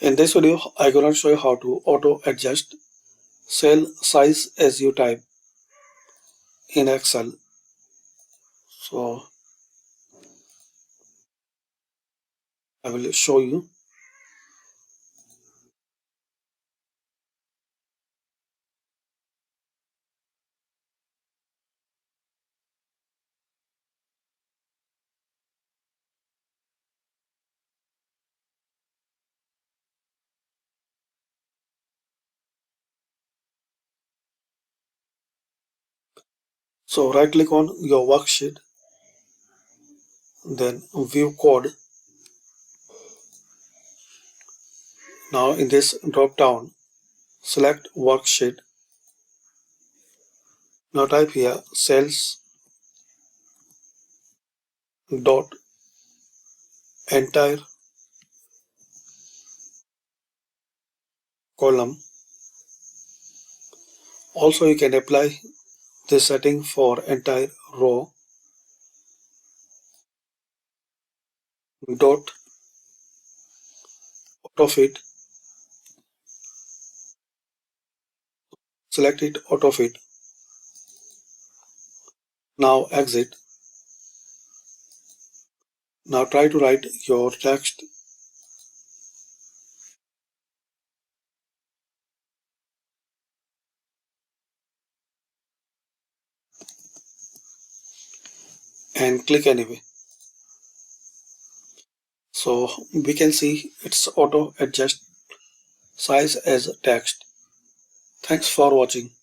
In this video, I'm gonna show you how to auto adjust cell size as you type in Excel. So I will show you. So right click on your worksheet, then view code. Now in this drop down, select worksheet. Now type here cells dot entire column. Also you can apply this setting for entire row. Dot auto fit. Select it auto fit. Now exit. Now try to write your text and click anyway. So we can see it's auto adjust size as text. Thanks for watching.